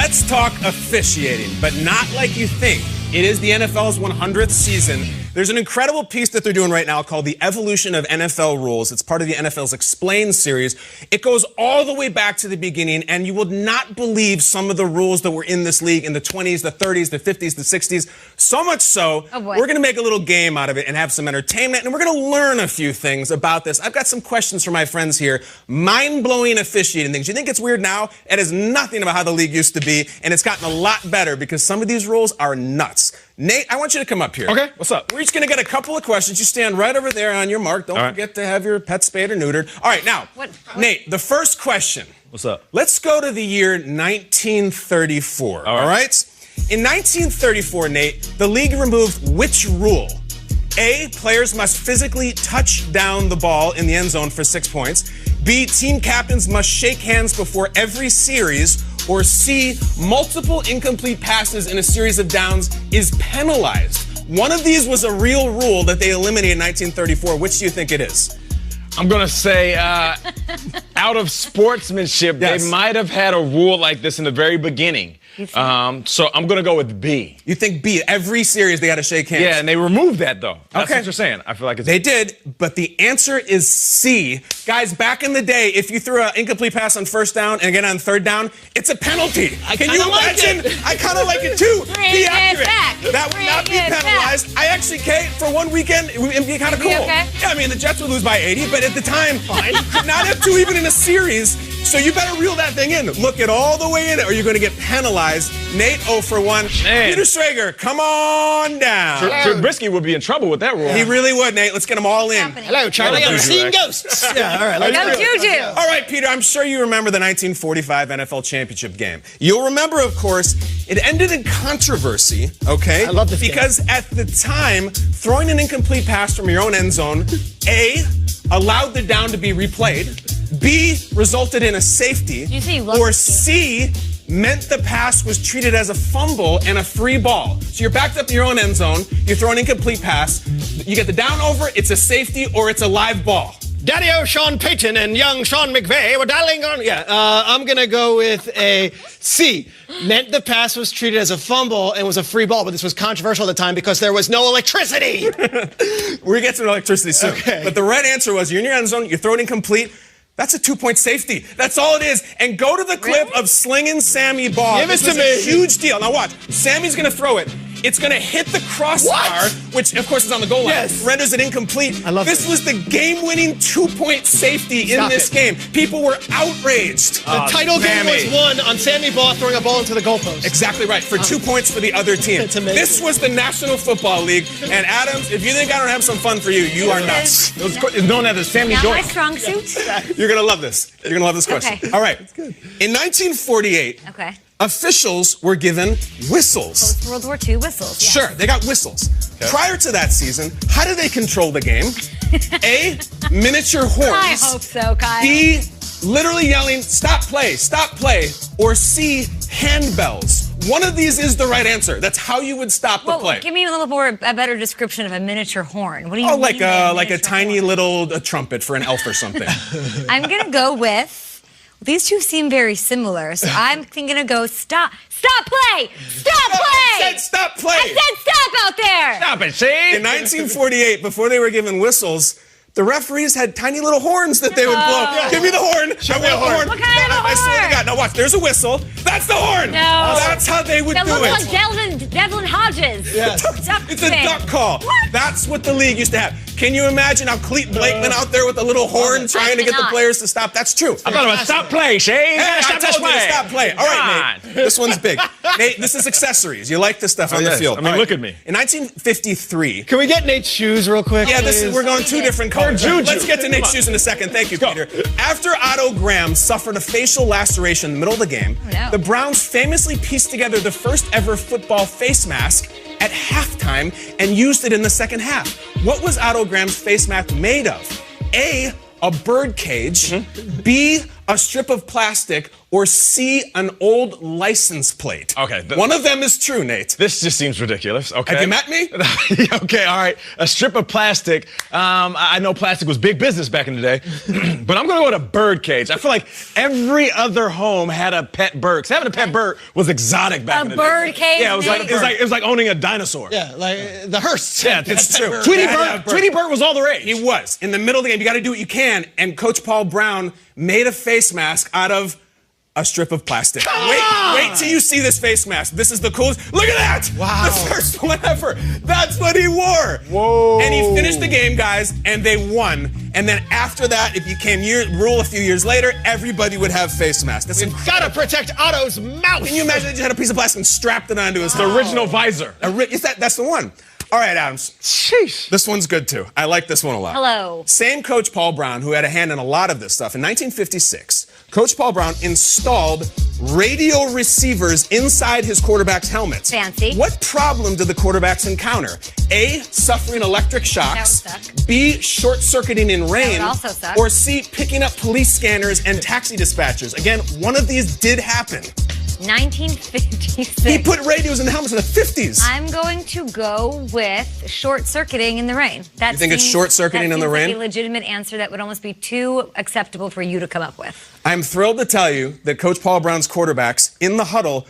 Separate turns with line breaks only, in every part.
Let's talk officiating, but not like you think. It is the NFL's 100th season. There's an incredible piece that they're doing right now called The Evolution of NFL Rules. It's part of the NFL's Explained series. It goes all the way back to the beginning, and you would not believe some of the rules that were in this league in the 20s, the 30s, the 50s, the 60s. So much so, we're going to make a little game out of it and have some entertainment, and we're going to learn a few things about this. I've got some questions for my friends here. Mind-blowing officiating things. You think it's weird now? It is nothing about how the league used to be, and it's gotten a lot better because some of these rules are nuts. Nate, I want you to come up here.
Okay, what's up?
We're just going to get a couple of questions. You stand right over there on your mark. Don't forget to have your pet spayed or neutered. All right, now, Nate, the first question.
What's up?
Let's go to the year 1934, all right? In 1934, Nate, the league removed which rule? A, players must physically touch down the ball in the end zone for 6 points. B, team captains must shake hands before every series. Or C, multiple incomplete passes in a series of downs is penalized. One of these was a real rule that they eliminated in 1934. Which do you think it is?
I'm going to say, out of sportsmanship, they might have had a rule like this in the very beginning. So I'm going to go with B.
You think B? Every series they got to shake hands.
Yeah, and they removed that, though. That's what you're saying. I feel like it's...
They did, but the answer is C. Guys, back in the day, if you threw an incomplete pass on first down and again on third down, it's a penalty. Can you imagine? I kind of like it, too. Be accurate. That would not be penalized. I actually, Kate, for one weekend, it would be kind of cool. Yeah, I mean, the Jets would lose by 80, but at the time, you could not have two even in a series. So you better reel that thing in. Look it all the way in, or you're going to get penalized. Nate, 0 for 1. Peter Schrager, come on down.
Trubisky would be in trouble with that rule.
He really would, Nate. Let's get them all in.
Hello, Charlie. I'm seeing ghosts. Yeah, all right.
Go Juju.
All right, Peter, I'm sure you remember the 1945 NFL Championship game. You'll remember, of course, it ended in controversy, okay?
I love this
because at the time, throwing an incomplete pass from your own end zone, A, allowed the down to be replayed, B, resulted in a safety, or C, meant the pass was treated as a fumble and a free ball. So you're backed up in your own end zone, you throw an incomplete pass, you get the down over, it's a safety or it's a live ball.
Daddy-O Sean Payton and young Sean McVay were dialing on... I'm going to go with a C. Meant the pass was treated as a fumble and was a free ball, but this was controversial at the time because there was no electricity.
We're going to get to electricity soon. Okay. But the right answer was you're in your end zone, you throw it incomplete. That's a 2-point safety. That's all it is. And go to the clip of Slingin' Sammy Baugh.
Give it to me.
This is a huge deal. Now watch. Sammy's going to throw it. It's going to hit the crossbar, which, of course, is on the goal line. Renders it incomplete.
I love
this. This was the game-winning 2-point safety in this game. People were outraged.
The title game was won on Sammy Baugh throwing a ball into the goalpost.
Exactly right. For 2 points for the other team.
It's amazing.
This was the National Football League. And Adams, if you think I don't have some fun for you, you are nuts.
It's known as the Sammy
Not
Joy.
my strong suit.
You're going to love this. You're going to love this question.
Okay.
All right. That's good. In 1948, officials were given whistles.
Post-World War II whistles. Yes.
Sure, they got whistles. Prior to that season, how did they control the game? A, miniature horns.
I hope so, Kyle.
B, literally yelling, stop play, or C, handbells. One of these is the right answer. That's how you would stop the play.
Give me a little more, a better description of a miniature horn. What do you mean?
Like a tiny little trumpet for an elf or something.
I'm going to go with, these two seem very similar, so I'm going to go stop play! Stop play!
I said stop play!
I said stop out there!
Stop it, see?
In 1948, before they were given whistles, the referees had tiny little horns that they would blow. Give me the horn.
Show me the horn.
What kind of a horn?
I swear to God. Now watch, there's a whistle. That's the horn.
No.
That's how they would do it.
That looks like Devlin Hodges.
Yes. It's a duck call.
What?
That's what the league used to have. Can you imagine how Clete Blakeman out there with a little horn trying to get the players to stop? That's true.
I thought it was stop play, Shane.
Hey, I told you to stop play. All right, Nate. This one's big. Nate, this is accessories. You like this stuff on the field.
I mean, look at me.
In 1953.
Can we get Nate's shoes real quick?
Yeah, we're going two different colors. Let's get to Nate's shoes in a second. Thank you, Peter. After Otto Graham suffered a facial laceration in the middle of the game, the Browns famously pieced together the first ever football face mask at halftime and used it in the second half. What was Otto Graham's face mask made of? A bird cage, B, a strip of plastic, or C, an old license plate?
Okay.
One of them is true, Nate.
This just seems ridiculous. Okay.
Have you met me?
Okay, all right. A strip of plastic. I know plastic was big business back in the day, but I'm going to go with a bird cage. I feel like every other home had a pet bird. 'Cause having a pet bird was exotic back in the day.
A bird cage.
Yeah, it was like owning a dinosaur.
Yeah, like the Hearsts.
Yeah, it's true.
Bird.
Tweety Bird was all the rage.
He was. In the middle of the game, you got to do what you can. And Coach Paul Brown made a face mask out of a strip of plastic. Wait till you see this face mask. This is the coolest. Look at that!
Wow.
The first one ever. That's what he wore.
Whoa.
And he finished the game, guys, and they won. And then after that, it became rule a few years later, everybody would have face masks. That's incredible.
Gotta protect Otto's mouth.
Can you imagine that you had a piece of plastic and strapped it onto his
The original visor.
That's the one. All right, Adams.
Sheesh.
This one's good too. I like this one a lot.
Hello.
Same Coach Paul Brown, who had a hand in a lot of this stuff. In 1956, Coach Paul Brown installed radio receivers inside his quarterback's helmets.
Fancy.
What problem did the quarterbacks encounter? A, suffering electric shocks.
That would suck.
B, short-circuiting in rain.
That would also suck.
Or C, picking up police scanners and taxi dispatchers. Again, one of these did happen.
1956.
He put radios in the helmets in the 50s.
I'm going to go with short-circuiting in the rain. That
You think it's
seems-
short-circuiting
that
in the
seems
rain?
Like a legitimate answer that would almost be too acceptable for you to come up with.
I'm thrilled to tell you that Coach Paul Brown's quarterbacks in the huddle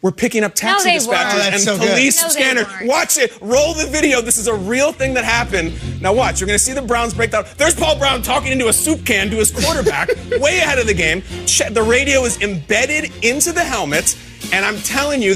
were picking up taxi
they
dispatchers
weren't.
Oh,
and
that's so good.
police
No, they
scanners.
weren't.
Watch it. Roll the video. This is a real thing that happened. Now watch. You're going to see the Browns break down. There's Paul Brown talking into a soup can to his quarterback way ahead of the game. The radio is embedded into the helmet. And I'm telling you,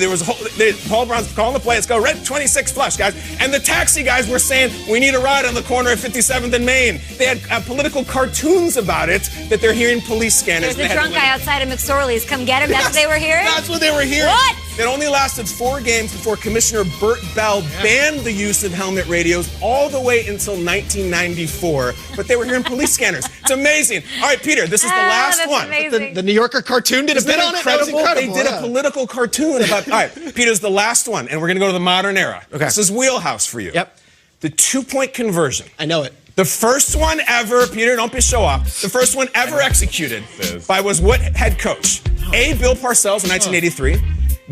Paul Brown's calling the play. Let's go red 26 flush, guys. And the taxi guys were saying, we need a ride on the corner of 57th and Main. They had political cartoons about it that they're hearing police scanners.
There's a drunk guy outside of McSorley's. Come get him. That's what they were hearing?
That's what they were hearing.
What?
It only lasted 4 games before Commissioner Burt Bell banned the use of helmet radios all the way until 1994. But they were hearing police scanners. It's amazing. All right, Peter, this is the last
that's
one.
amazing.
The New Yorker cartoon did a
Isn't
bit
that
on it. That was incredible.
They did
yeah.
a political cartoon about. All right, Peter's the last one, and we're going to go to the modern era.
Okay.
This is wheelhouse for you.
Yep.
The 2-point conversion.
I know it.
The first one ever, Peter, don't be show off. The first one ever executed was what head coach? A, Bill Parcells in 1983,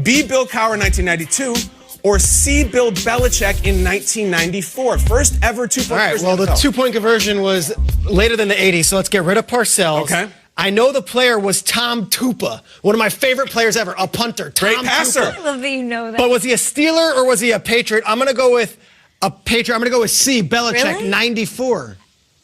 B, Bill Cowher in 1992, or C, Bill Belichick in 1994. First ever 2-point
All right,
conversion.
well,
in
the
NFL.
2-point conversion was later than the 80s, so let's get rid of Parcells.
Okay.
I know the player was Tom Tupa, one of my favorite players ever, a punter.
Great
Tom
passer.
Tupa.
I love that you know that.
But was he a Steeler or was he a Patriot? I'm going to go with a Patriot. I'm going to go with C, Belichick,
Really?
94.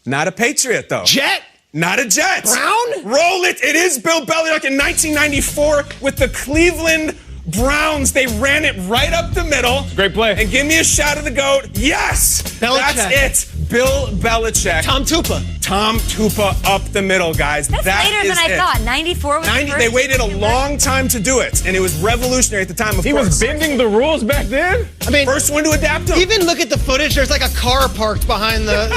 Not a Patriot, though.
Jet?
Not a Jet.
Brown?
Roll it. It is Bill Belichick in 1994 with the Cleveland Browns. They ran it right up the middle.
Great play.
And give me a shot of the GOAT. Yes.
Belichick.
That's it. Bill Belichick.
Tom Tupa.
Tom Tupa up the middle, guys.
That's
That
later
is
than I
it.
thought. 94 was the
90,
first
they waited a
conversion?
long time to do it, and it was revolutionary at the time, of
He
course.
was bending the rules back then?
I mean,
First one to adapt them.
even look at the footage. There's like a car parked behind look,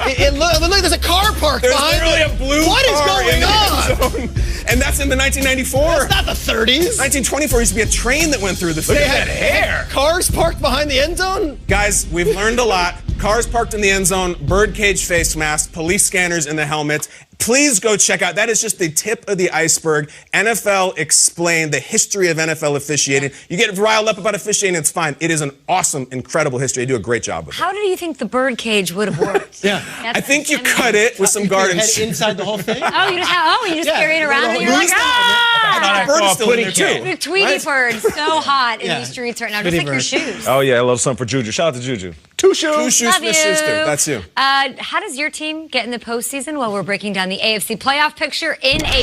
there's a car parked
There's
behind
literally
the-
a blue
What is
car
going
in the
on?
end zone. And that's in the 1994.
It's not the 30s.
1924 used to be a train that went through the field.
They had hair. Cars parked behind the end zone?
Guys, we've learned a lot. Cars parked in the end zone, birdcage face mask, police scanners in the helmet. Please go check out. That is just the tip of the iceberg. NFL Explained, the history of NFL officiating. You get riled up about officiating, it's fine. It is an awesome, incredible history. They do a great job with it.
How do you think the bird cage would have worked?
Yeah.
I think you cut it with some garden
Head
shears.
inside the whole thing?
You just carry it around and you're
Loose
like, ah!
The bird is still in there,
Putty
too.
The Tweety bird, so hot in
Yeah.
these streets right now.
Tweety
Just like your
bird.
shoes.
Oh, yeah, a little something for Juju. Shout out to Juju. 2 shoes.
Two shoes,
Love
Smith Schuster. That's you.
How does your team get in the postseason? Well, we're breaking down the AFC playoff picture in a